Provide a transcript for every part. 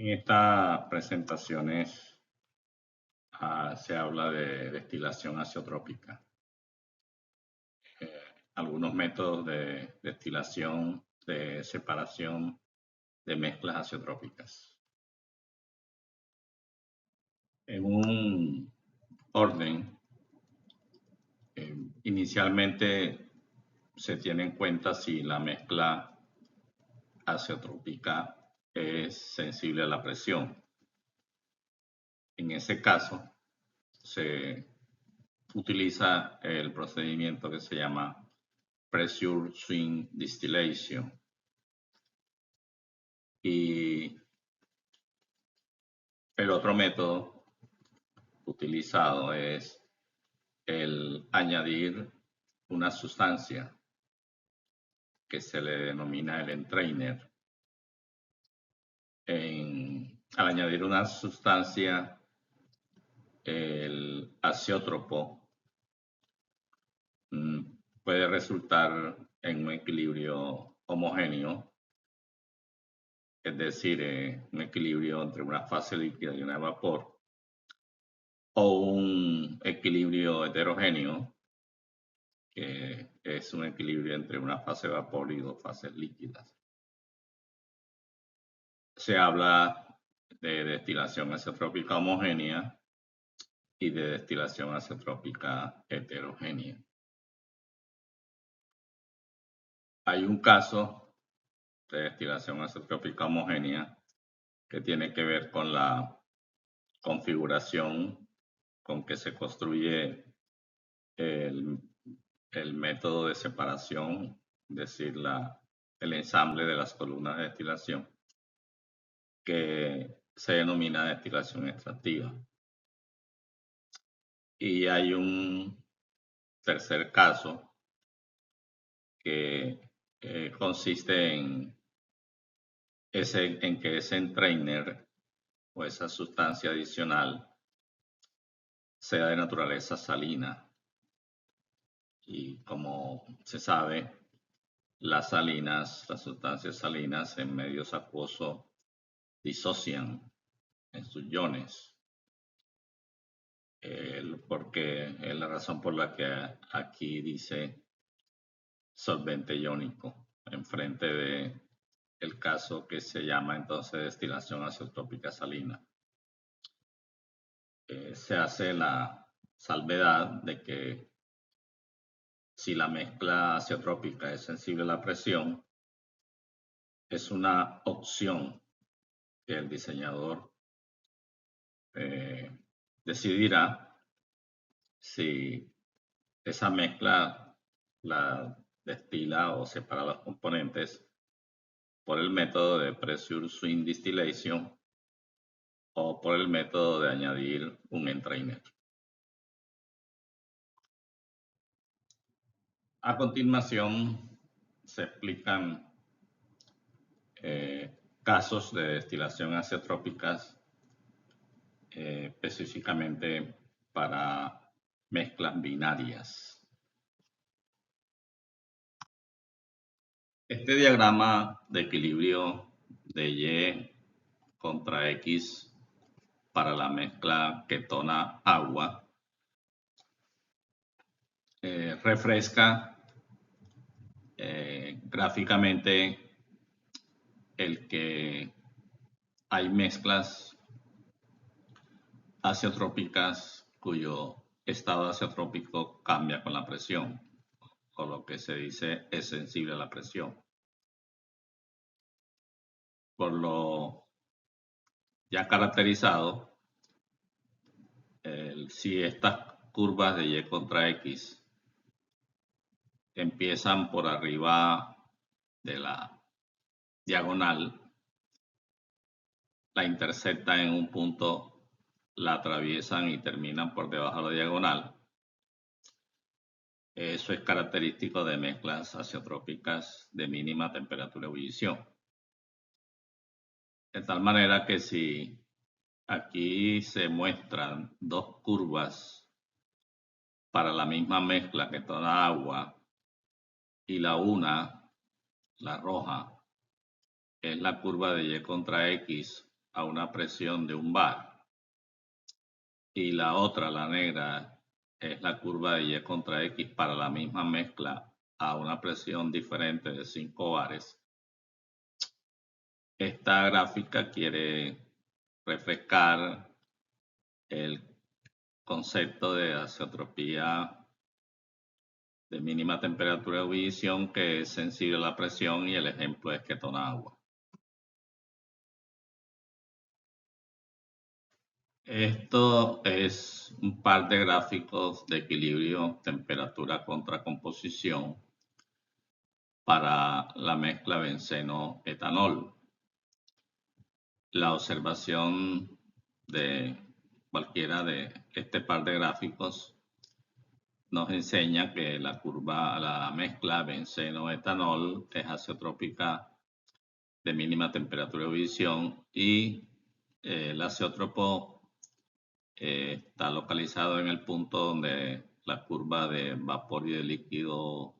En estas presentaciones se habla de destilación azeotrópica. Algunos métodos de destilación, de separación de mezclas azeotrópicas. En un orden, inicialmente se tiene en cuenta si la mezcla azeotrópica es sensible a la presión. En ese caso, se utiliza el procedimiento que se llama Pressure Swing Distillation. Y el otro método utilizado es el añadir una sustancia que se le denomina el entrainer. Al añadir una sustancia, el azeótropo puede resultar en un equilibrio homogéneo, es decir, un equilibrio entre una fase líquida y una de vapor, o un equilibrio heterogéneo, que es un equilibrio entre una fase de vapor y dos fases líquidas. Se habla de destilación azeotrópica homogénea y de destilación azeotrópica heterogénea. Hay un caso de destilación azeotrópica homogénea que tiene que ver con la configuración con que se construye el método de separación, es decir, el ensamble de las columnas de destilación, que se denomina destilación extractiva. Y hay un tercer caso que consiste en que ese entrainer o esa sustancia adicional sea de naturaleza salina. Y como se sabe, las sustancias salinas en medio acuoso disocian en sus iones. Porque es la razón por la que aquí dice solvente iónico, enfrente de el caso que se llama entonces destilación azeotrópica salina. Se hace la salvedad de que si la mezcla azeotrópica es sensible a la presión, es una opción que el diseñador decidirá si esa mezcla la destila o separa los componentes por el método de Pressure Swing Distillation o por el método de añadir un entrainer. A continuación se explican casos de destilación azeotrópicas específicamente para mezclas binarias. Este diagrama de equilibrio de Y contra X para la mezcla ketona-agua refresca gráficamente el que hay mezclas azeotrópicas cuyo estado azeotrópico cambia con la presión, o lo que se dice es sensible a la presión. Por lo ya caracterizado, si estas curvas de Y contra X empiezan por arriba de la diagonal, la intersectan en un punto, la atraviesan y terminan por debajo de la diagonal. Eso es característico de mezclas azeotrópicas de mínima temperatura de ebullición. De tal manera que si aquí se muestran dos curvas para la misma mezcla ketona-agua y la roja, es la curva de Y contra X a una presión de 1 bar y la otra, la negra, es la curva de Y contra X para la misma mezcla a una presión diferente de 5 bares, esta gráfica quiere refrescar el concepto de azeotropía de mínima temperatura de ebullición que es sensible a la presión y el ejemplo es ketona agua. Esto es un par de gráficos de equilibrio temperatura contra composición para la mezcla benceno-etanol. La observación de cualquiera de este par de gráficos nos enseña que la mezcla benceno-etanol es azeotrópica de mínima temperatura de ebullición y el azeótropo está localizado en el punto donde la curva de vapor y de líquido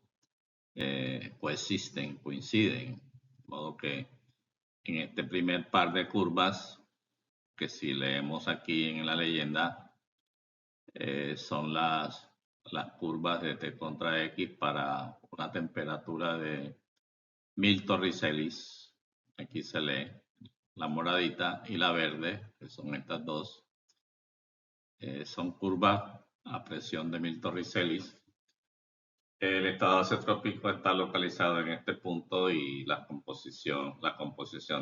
coinciden. De modo que en este primer par de curvas, que si leemos aquí en la leyenda, son las curvas de T contra X para una temperatura de 1000 torricelis. Aquí se lee la moradita y la verde, que son estas dos. Son curvas a presión de 1000 torricelis. El estado azeotrópico está localizado en este punto y la composición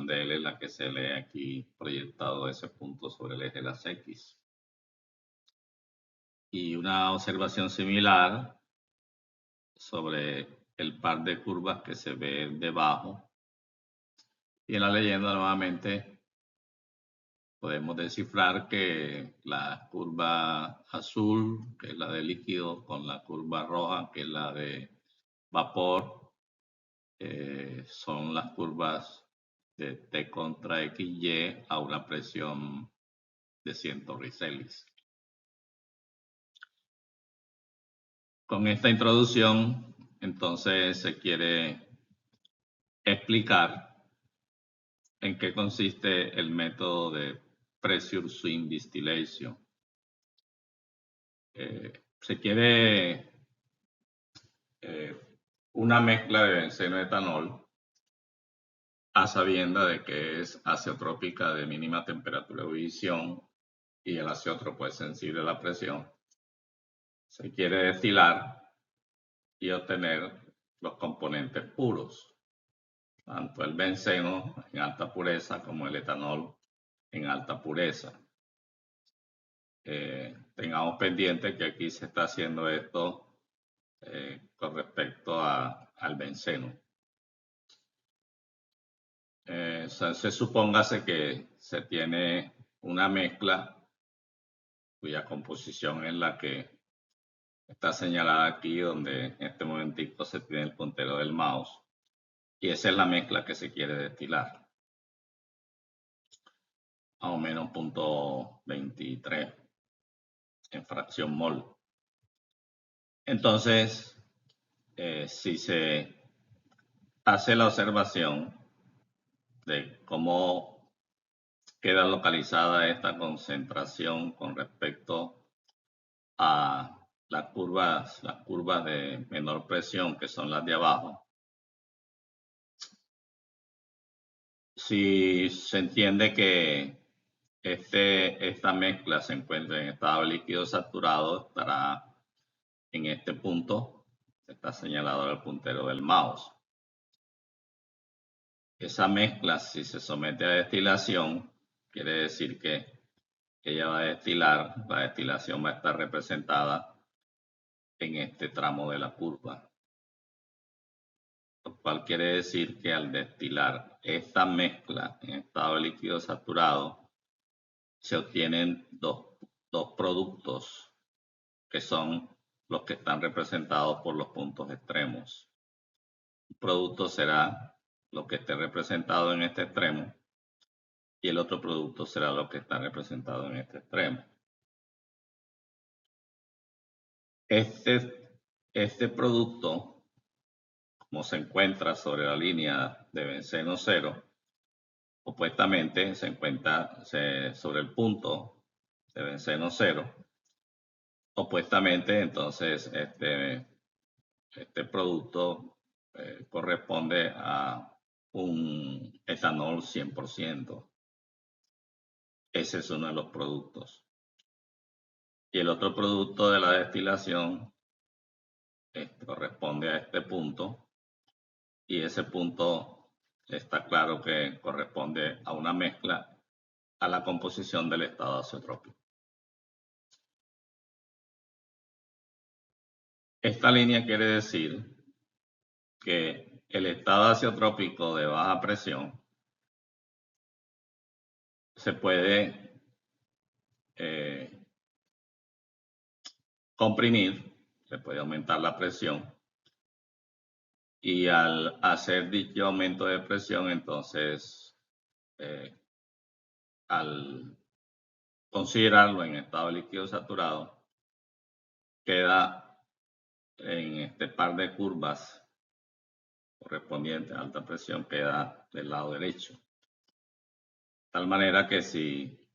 de él es la que se lee aquí proyectado ese punto sobre el eje de las X. Y una observación similar sobre el par de curvas que se ve debajo. Y en la leyenda nuevamente podemos descifrar que la curva azul, que es la de líquido, con la curva roja, que es la de vapor, son las curvas de T contra XY a una presión de 100 torricelis. Con esta introducción, entonces se quiere explicar en qué consiste el método de Pressure Swing Distillation. Se quiere una mezcla de benceno-etanol a sabienda de que es azeotrópica de mínima temperatura de ebullición y el azeótropo es sensible a la presión. Se quiere destilar y obtener los componentes puros, tanto el benceno en alta pureza como el etanol en alta pureza. Tengamos pendiente que aquí se está haciendo esto con respecto al benceno. Se supóngase que se tiene una mezcla cuya composición es la que está señalada aquí, donde en este momentico se tiene el puntero del mouse, y esa es la mezcla que se quiere destilar, más o menos 0.23 en fracción mol. Entonces, si se hace la observación de cómo queda localizada esta concentración con respecto a las curvas de menor presión, que son las de abajo, si se entiende que esta mezcla se encuentra en estado líquido saturado, estará en este punto, está señalado el puntero del mouse. Esa mezcla, si se somete a destilación, quiere decir que ella va a destilar, la destilación va a estar representada en este tramo de la curva. Lo cual quiere decir que al destilar esta mezcla en estado líquido saturado, se obtienen dos productos que son los que están representados por los puntos extremos. Un producto será lo que esté representado en este extremo y el otro producto será lo que está representado en este extremo. Este producto, como se encuentra sobre la línea de benceno cero, opuestamente se encuentra sobre el punto de benceno 0. Opuestamente, entonces, este producto corresponde a un etanol 100%. Ese es uno de los productos. Y el otro producto de la destilación corresponde a este punto. Y ese punto está claro que corresponde a una mezcla a la composición del estado azeotrópico. Esta línea quiere decir que el estado azeotrópico de baja presión se puede comprimir, se puede aumentar la presión, y al hacer dicho aumento de presión, entonces, al considerarlo en estado líquido saturado, queda en este par de curvas correspondiente a alta presión, queda del lado derecho. De tal manera que si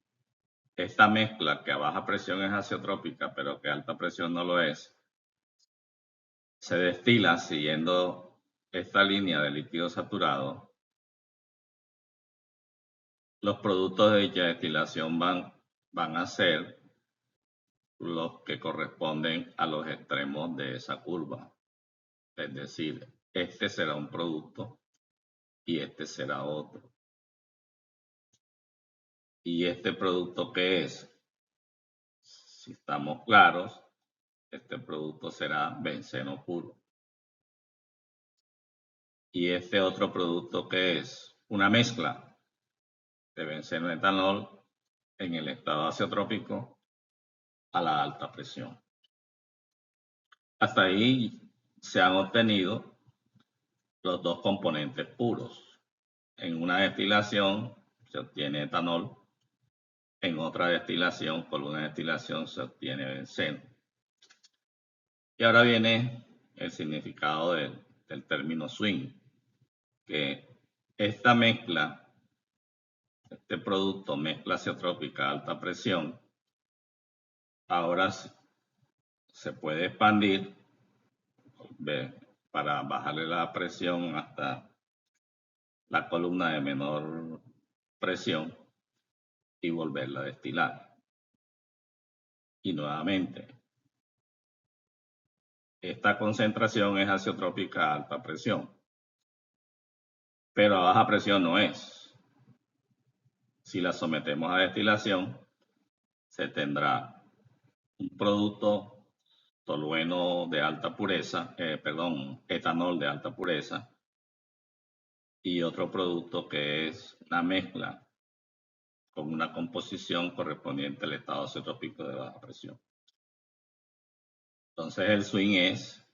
esta mezcla que a baja presión es azeotrópica, pero que a alta presión no lo es, se destila siguiendo esta línea de líquido saturado, los productos de dicha destilación van a ser los que corresponden a los extremos de esa curva. Es decir, este será un producto y este será otro. ¿Y este producto qué es? Si estamos claros, este producto será benceno puro. ¿Y este otro producto qué es? Una mezcla de benceno etanol en el estado azeotrópico a la alta presión. Hasta ahí se han obtenido los dos componentes puros. En una destilación se obtiene etanol, en otra destilación, por una destilación, se obtiene benceno. Y ahora viene el significado del término swing, que esta mezcla, este producto, mezcla azeotrópica a alta presión, ahora se puede expandir para bajarle la presión hasta la columna de menor presión y volverla a destilar. Y nuevamente, esta concentración es azeotrópica a alta presión, pero a baja presión no es. Si la sometemos a destilación, se tendrá un producto tolueno de alta pureza, etanol de alta pureza, y otro producto que es una mezcla con una composición correspondiente al estado azeotrópico de baja presión. Entonces el swing es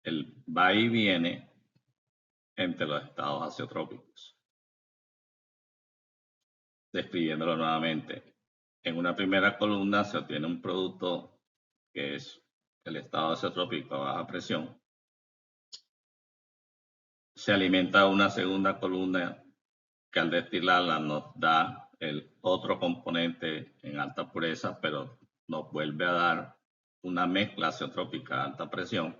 el va y viene entre los estados azeotrópicos. Describiéndolo nuevamente, en una primera columna se obtiene un producto que es el estado azeotrópico a baja presión. Se alimenta una segunda columna que al destilarla nos da el otro componente en alta pureza, pero nos vuelve a dar una mezcla azeotrópica a alta presión.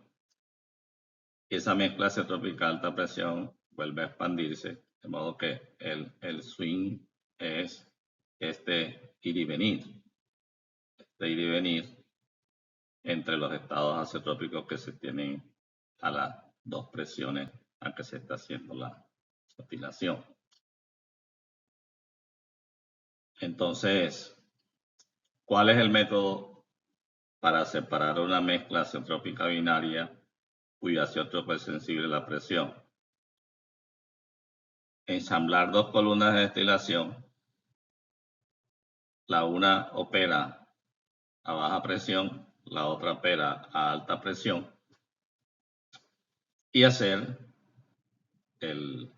Y esa mezcla azeotrópica a alta presión vuelve a expandirse, de modo que el swing es este ir y venir. Este ir y venir entre los estados azeotrópicos que se tienen a las dos presiones a que se está haciendo la destilación. Entonces, ¿cuál es el método para separar una mezcla azeotrópica binaria cuyo azeótropo es sensible a la presión? Ensamblar dos columnas de destilación. La una opera a baja presión, la otra opera a alta presión, y hacer el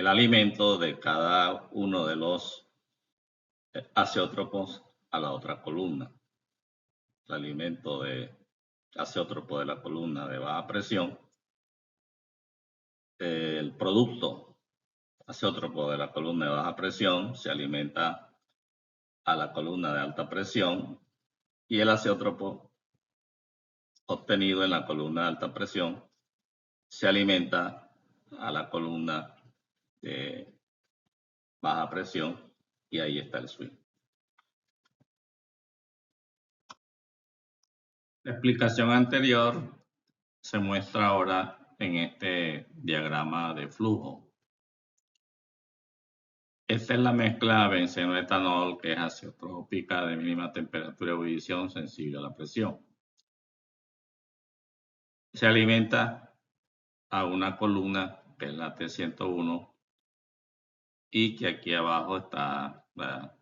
alimento de cada uno de los azeótropos a la otra columna. El alimento de azeótropo de la columna de baja presión, el producto azeótropo de la columna de baja presión se alimenta a la columna de alta presión y el azeótropo obtenido en la columna de alta presión se alimenta a la columna de baja presión y ahí está el swing. La explicación anterior se muestra ahora en este diagrama de flujo. Esta es la mezcla benceno-etanol que es azeotrópica de mínima temperatura de ebullición sensible a la presión. Se alimenta a una columna que es la T101 y que aquí abajo está la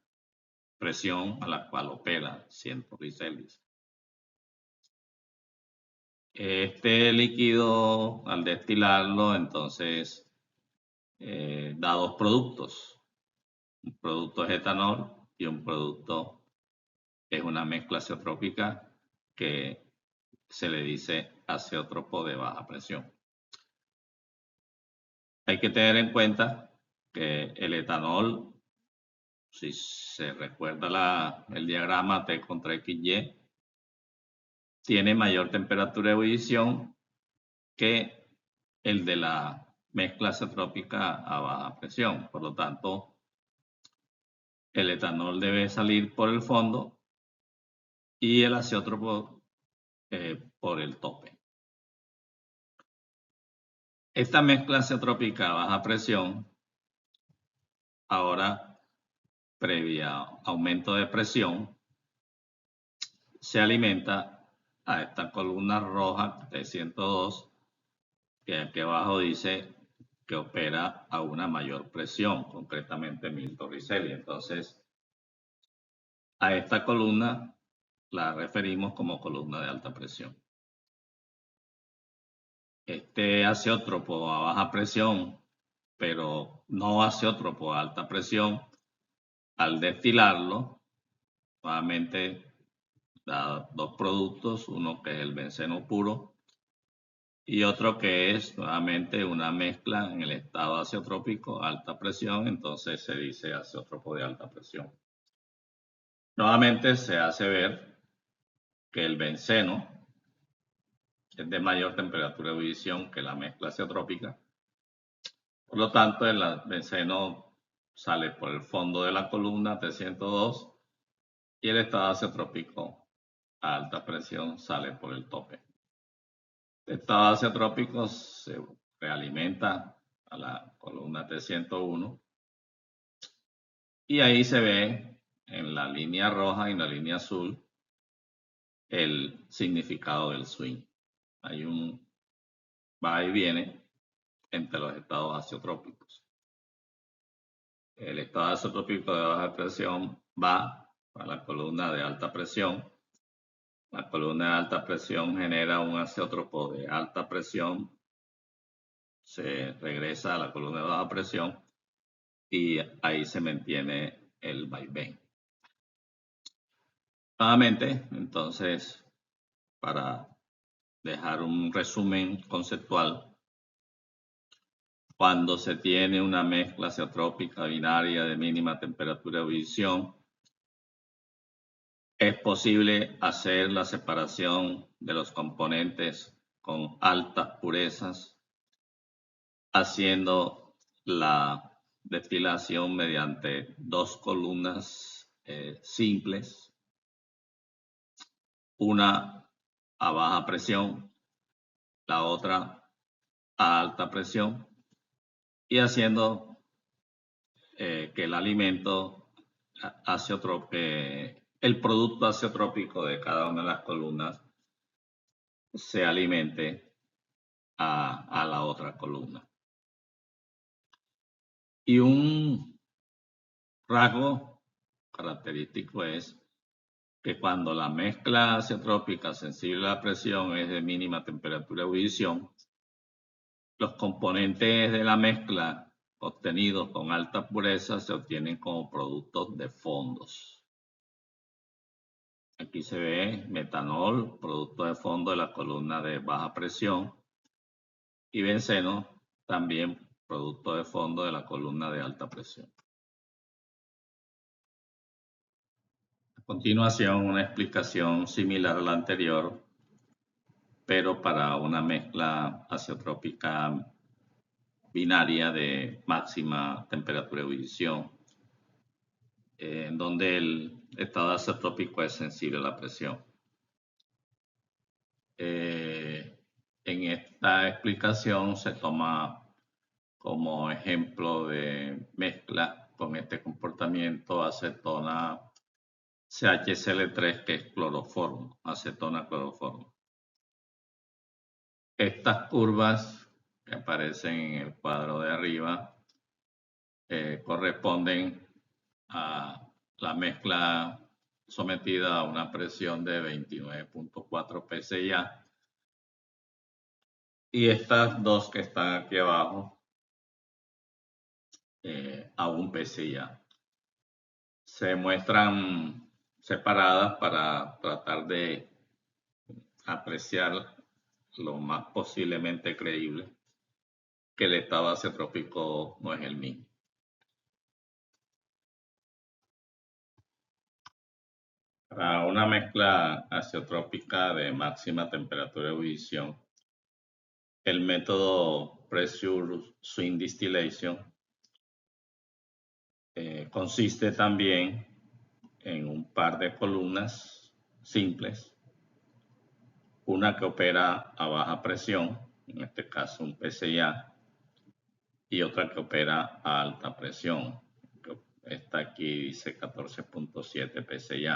presión a la cual opera 100 torricellis. Este líquido, al destilarlo, entonces da dos productos. Un producto es etanol y un producto es una mezcla azeotrópica que se le dice azeótropo de baja presión. Hay que tener en cuenta que el etanol, si se recuerda el diagrama T contra XY, tiene mayor temperatura de ebullición que el de la mezcla azeotrópica a baja presión. Por lo tanto, el etanol debe salir por el fondo y el azeótropo por el tope. Esta mezcla azeotrópica a baja presión, ahora previa aumento de presión, se alimenta a esta columna roja de 102, que aquí abajo dice que opera a una mayor presión, concretamente 1000 torricelli. Entonces, a esta columna la referimos como columna de alta presión. Este azeótropo a baja presión, pero no azeótropo a alta presión, al destilarlo, nuevamente da dos productos, uno que es el benceno puro y otro que es nuevamente una mezcla en el estado azeotrópico a alta presión, entonces se dice azeótropo de alta presión. Nuevamente se hace ver que el benceno es de mayor temperatura de ebullición que la mezcla azeotrópica. Por lo tanto, el benceno sale por el fondo de la columna T102 y el estado azeotrópico a alta presión sale por el tope. El estado azeotrópico se realimenta a la columna T101 y ahí se ve en la línea roja y en la línea azul el significado del swing. Hay un va y viene entre los estados azeotrópicos. El estado azeotrópico de baja presión va a la columna de alta presión. La columna de alta presión genera un azeótropo de alta presión, se regresa a la columna de baja presión y ahí se mantiene el vaivén. Nuevamente, entonces, para dejar un resumen conceptual, cuando se tiene una mezcla azeotrópica binaria de mínima temperatura de ebullición, es posible hacer la separación de los componentes con altas purezas, haciendo la destilación mediante dos columnas simples, una a baja presión, la otra a alta presión, y haciendo que el alimento el producto azeotrópico de cada una de las columnas se alimente a la otra columna. Y un rasgo característico es que cuando la mezcla azeotrópica sensible a la presión es de mínima temperatura de ebullición, los componentes de la mezcla obtenidos con alta pureza se obtienen como productos de fondos. Aquí se ve metanol, producto de fondo de la columna de baja presión, y benceno, también producto de fondo de la columna de alta presión. A continuación, una explicación similar a la anterior, pero para una mezcla azeotrópica binaria de máxima temperatura de ebullición, en donde el estado azeotrópico es sensible a la presión. En esta explicación se toma como ejemplo de mezcla con este comportamiento acetona CHCl3, que es cloroformo, acetona cloroformo. Estas curvas que aparecen en el cuadro de arriba corresponden a la mezcla sometida a una presión de 29.4 pSI. Y estas dos que están aquí abajo a 1 pSI. Se muestran separadas para tratar de apreciar lo más posiblemente creíble que el estado azeotrópico no es el mismo. Para una mezcla azeotrópica de máxima temperatura de ebullición, el método Pressure Swing Distillation consiste también en un par de columnas simples, una que opera a baja presión, en este caso un PCA, y otra que opera a alta presión. Esta aquí dice 14.7 PSI.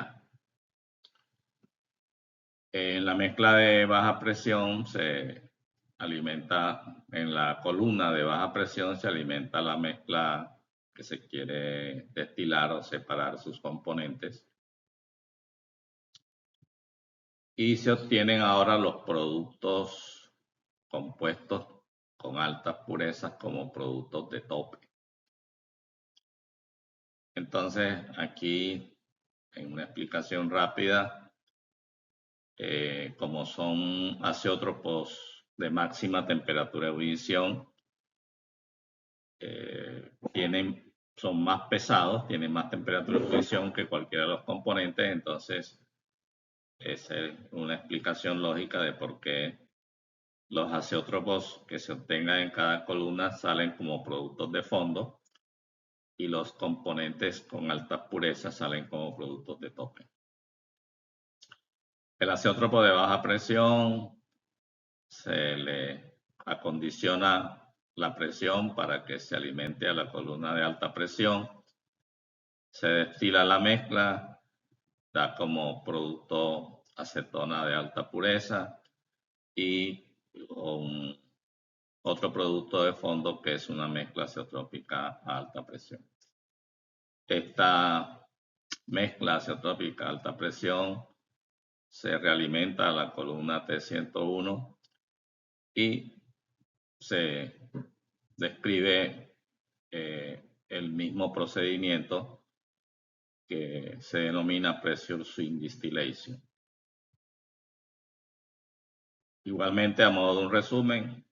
En la mezcla de baja presión se alimenta, en la columna de baja presión se alimenta la mezcla que se quiere destilar o separar sus componentes. Y se obtienen ahora los productos compuestos con altas purezas como productos de tope. Entonces, aquí, en una explicación rápida, como son azeótropos de máxima temperatura de ebullición, son más pesados, tienen más temperatura de ebullición que cualquiera de los componentes, entonces esa es una explicación lógica de por qué los azeótropos que se obtengan en cada columna salen como productos de fondo y los componentes con altas purezas salen como productos de tope. El azeótropo de baja presión se le acondiciona la presión para que se alimente a la columna de alta presión. Se destila la mezcla, da como producto acetona de alta pureza y otro producto de fondo que es una mezcla azeotrópica a alta presión. Esta mezcla azeotrópica a alta presión se realimenta a la columna T101 y se describe el mismo procedimiento que se denomina Pressure Swing Distillation. Igualmente, a modo de un resumen,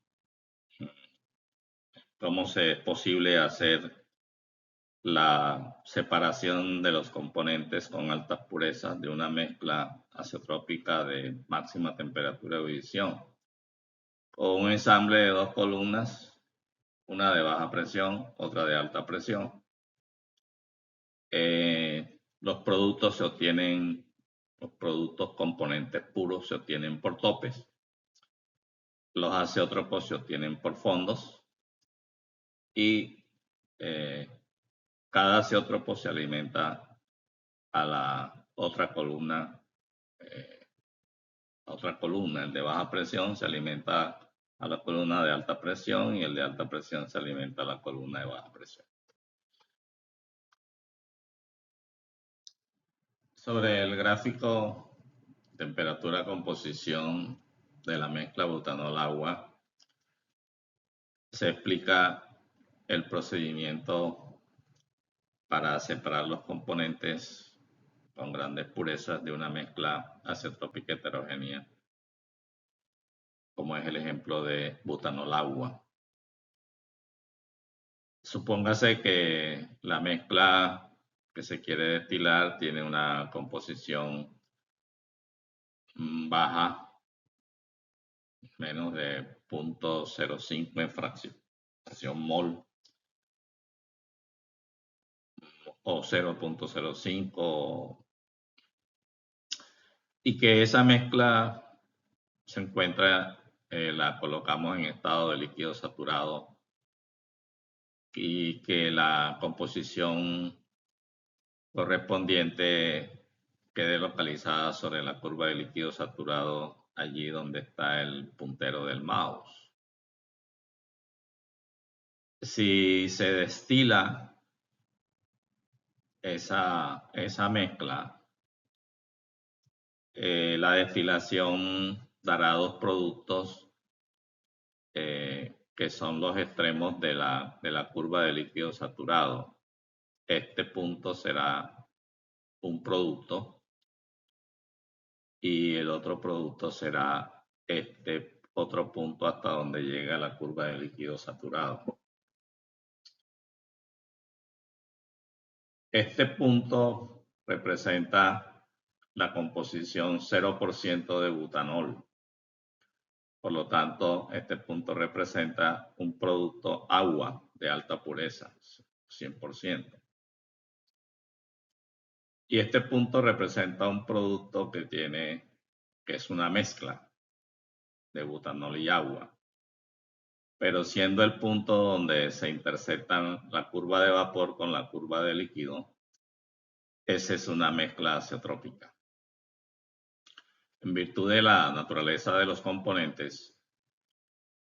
cómo es posible hacer la separación de los componentes con altas purezas de una mezcla azeotrópica de máxima temperatura de ebullición, con un ensamble de dos columnas, una de baja presión, otra de alta presión. Los productos componentes puros se obtienen por topes. Los azeótropos se obtienen por fondos y cada azeótropo se alimenta a la otra columna. El de baja presión se alimenta a la columna de alta presión y el de alta presión se alimenta a la columna de baja presión. Sobre el gráfico temperatura composición de la mezcla butanol-agua, se explica el procedimiento para separar los componentes con grandes purezas de una mezcla azeotrópica heterogénea, como es el ejemplo de butanol-agua. Supóngase que la mezcla que se quiere destilar tiene una composición baja, menos de 0.05 en fracción mol o 0.05, y que esa mezcla se encuentra, la colocamos en estado de líquido saturado y que la composición correspondiente quede localizada sobre la curva de líquido saturado, allí donde está el puntero del mouse. Si se destila esa mezcla, la destilación dará dos productos que son los extremos de la curva de líquido saturado. Este punto será un producto y el otro producto será este otro punto hasta donde llega la curva de líquido saturado. Este punto representa la composición 0% de butanol. Por lo tanto, este punto representa un producto agua de alta pureza, 100%. Y este punto representa un producto que es una mezcla de butanol y agua. Pero siendo el punto donde se intersectan la curva de vapor con la curva de líquido, esa es una mezcla azeotrópica. En virtud de la naturaleza de los componentes,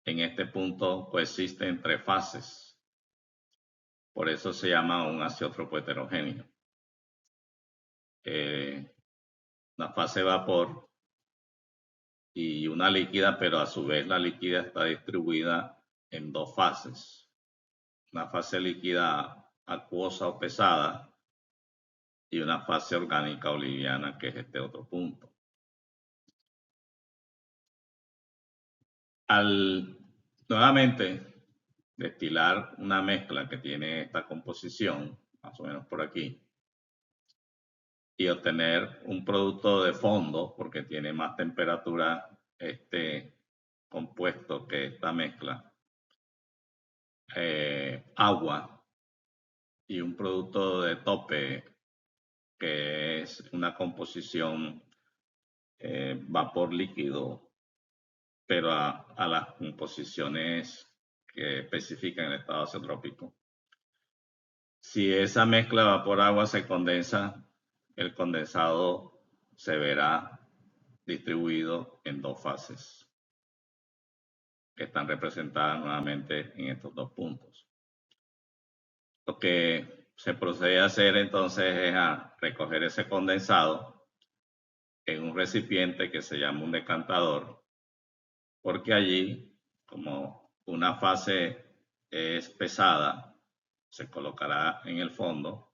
en este punto coexisten tres fases. Por eso se llama un azeótropo heterogéneo. Una fase vapor y una líquida, pero a su vez la líquida está distribuida en dos fases. Una fase líquida acuosa o pesada y una fase orgánica o liviana, que es este otro punto. Al nuevamente destilar una mezcla que tiene esta composición, más o menos por aquí, y obtener un producto de fondo, porque tiene más temperatura este compuesto que esta mezcla, agua, y un producto de tope que es una composición vapor líquido, pero a las composiciones que especifican el estado azeotrópico. Si esa mezcla vapor-agua se condensa, el condensado se verá distribuido en dos fases, que están representadas nuevamente en estos dos puntos. Lo que se procede a hacer entonces es a recoger ese condensado en un recipiente que se llama un decantador, porque allí, como una fase es pesada, se colocará en el fondo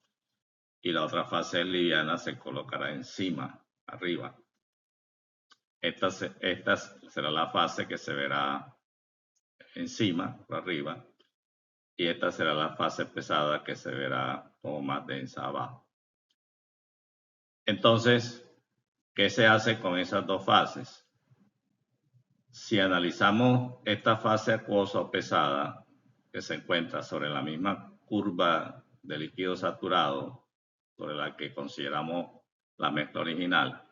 y la otra fase es liviana, se colocará encima, arriba. Esta será la fase que se verá encima, por arriba, y esta será la fase pesada que se verá como más densa abajo. Entonces, ¿qué se hace con esas dos fases? Si analizamos esta fase acuosa o pesada que se encuentra sobre la misma curva de líquido saturado, sobre la que consideramos la mezcla original,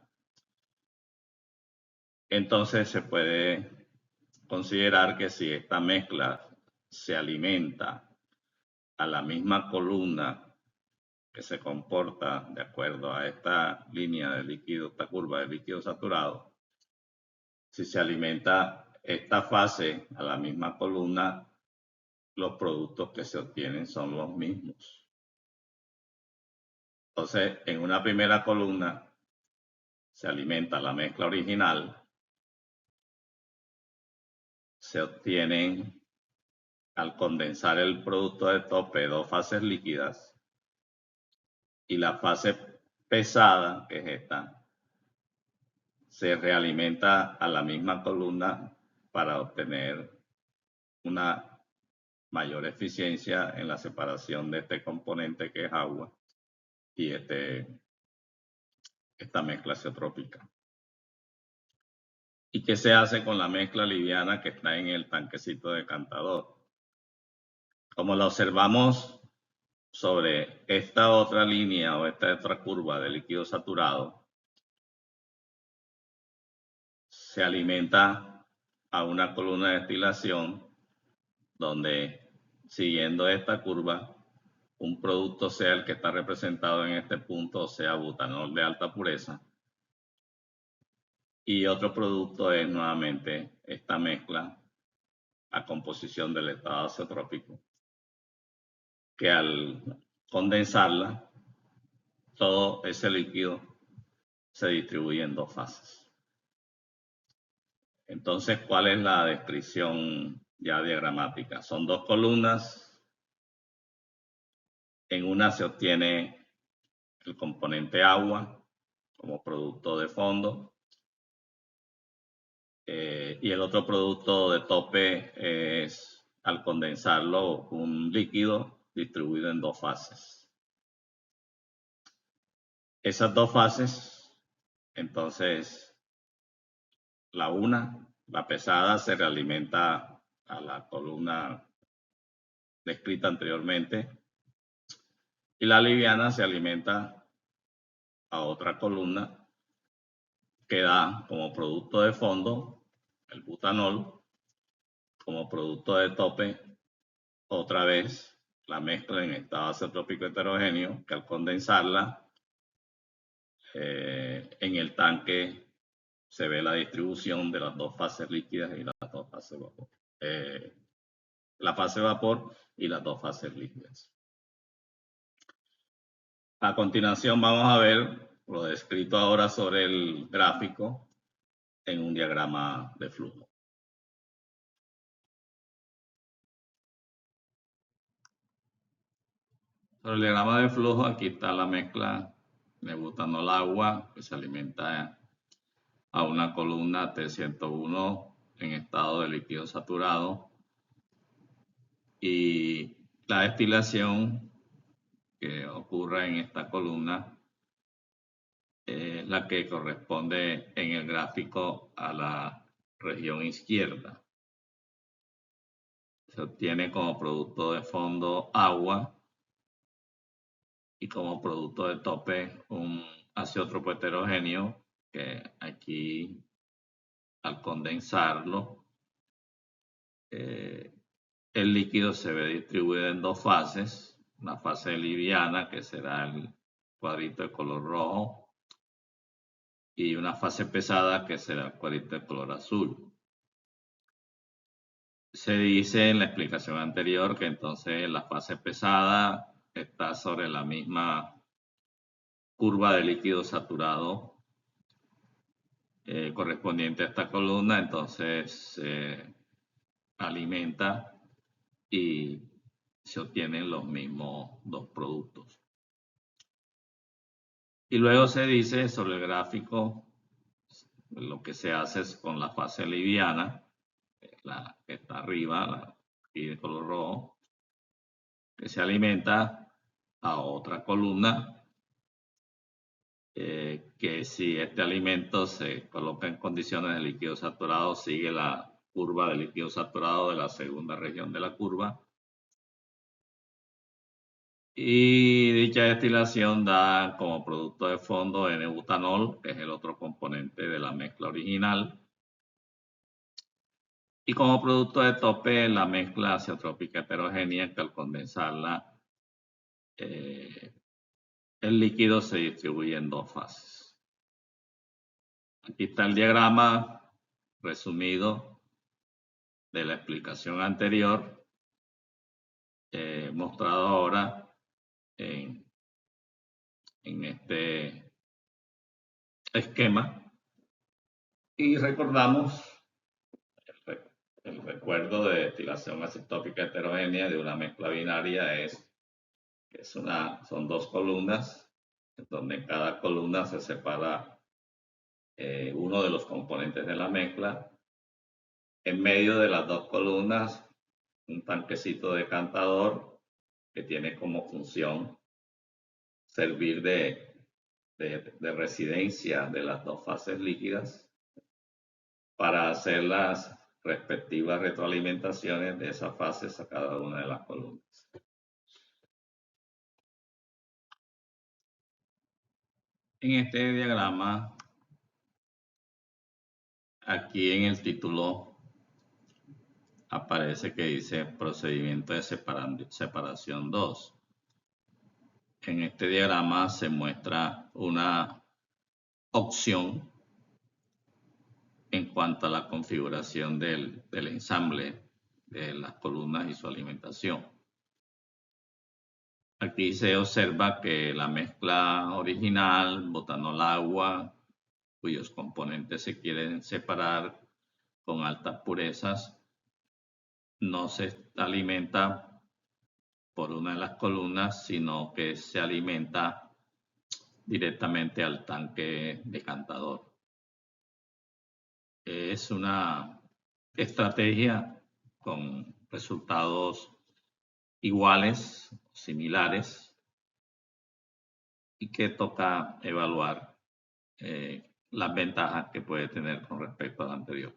entonces se puede considerar que si esta mezcla se alimenta a la misma columna que se comporta de acuerdo a esta línea de líquido, esta curva de líquido saturado, si se alimenta esta fase a la misma columna, los productos que se obtienen son los mismos. Entonces, en una primera columna se alimenta la mezcla original, se obtienen al condensar el producto de tope dos fases líquidas, y la fase pesada, que es esta, se realimenta a la misma columna para obtener una mayor eficiencia en la separación de este componente que es agua y esta mezcla azeotrópica. ¿Y qué se hace con la mezcla liviana que está en el tanquecito decantador? Como la observamos sobre esta otra línea o esta otra curva de líquido saturado, se alimenta a una columna de destilación donde, siguiendo esta curva, un producto sea el que está representado en este punto, o sea, butanol de alta pureza, y otro producto es nuevamente esta mezcla a composición del estado azeotrópico, que al condensarla, todo ese líquido se distribuye en dos fases. Entonces, ¿cuál es la descripción ya diagramática? Son dos columnas. En una se obtiene el componente agua como producto de fondo, y el otro producto de tope es, al condensarlo, un líquido distribuido en dos fases. Esas dos fases, entonces, la pesada, se realimenta a la columna descrita anteriormente, y la liviana se alimenta a otra columna que da como producto de fondo el butanol, como producto de tope otra vez la mezcla en estado azeotrópico heterogéneo, que al condensarla en el tanque se ve la distribución de las dos fases líquidas y las dos fases vapor. La fase vapor y las dos fases líquidas. A continuación vamos a ver lo descrito ahora sobre el gráfico en un diagrama de flujo. Sobre el diagrama de flujo, aquí está la mezcla de butanol agua que se alimenta a una columna T101 en estado de líquido saturado, y la destilación que ocurre en esta columna es la que corresponde en el gráfico a la región izquierda. Se obtiene como producto de fondo agua y como producto de tope un azeótropo heterogéneo que aquí, al condensarlo, el líquido se ve distribuido en dos fases, una fase liviana, que será el cuadrito de color rojo, y una fase pesada, que será el cuadrito de color azul. Se dice en la explicación anterior que entonces la fase pesada está sobre la misma curva de líquido saturado correspondiente a esta columna, entonces se alimenta y se obtienen los mismos dos productos. Y luego se dice sobre el gráfico lo que se hace es con la fase liviana, la que está arriba, la de color rojo, que se alimenta a otra columna, que si este alimento se coloca en condiciones de líquido saturado, sigue la curva de líquido saturado de la segunda región de la curva, y dicha destilación da como producto de fondo N-butanol, que es el otro componente de la mezcla original, y como producto de tope la mezcla azeotrópica heterogénea, que al condensarla el líquido se distribuye en dos fases. Aquí está el diagrama resumido de la explicación anterior, mostrado ahora en este esquema, y recordamos el recuerdo de destilación azetópica heterogénea de una mezcla binaria es que son dos columnas, donde en cada columna se separa uno de los componentes de la mezcla. En medio de las dos columnas un tanquecito decantador que tiene como función servir de residencia de las dos fases líquidas para hacer las respectivas retroalimentaciones de esas fases a cada una de las columnas. En este diagrama, aquí en el título aparece que dice procedimiento de separación 2. En este diagrama se muestra una opción en cuanto a la configuración del ensamble de las columnas y su alimentación. Aquí se observa que la mezcla original, botanol agua, cuyos componentes se quieren separar con altas purezas, no se alimenta por una de las columnas, sino que se alimenta directamente al tanque decantador. Es una estrategia con resultados iguales, similares, y que toca evaluar las ventajas que puede tener con respecto al anterior.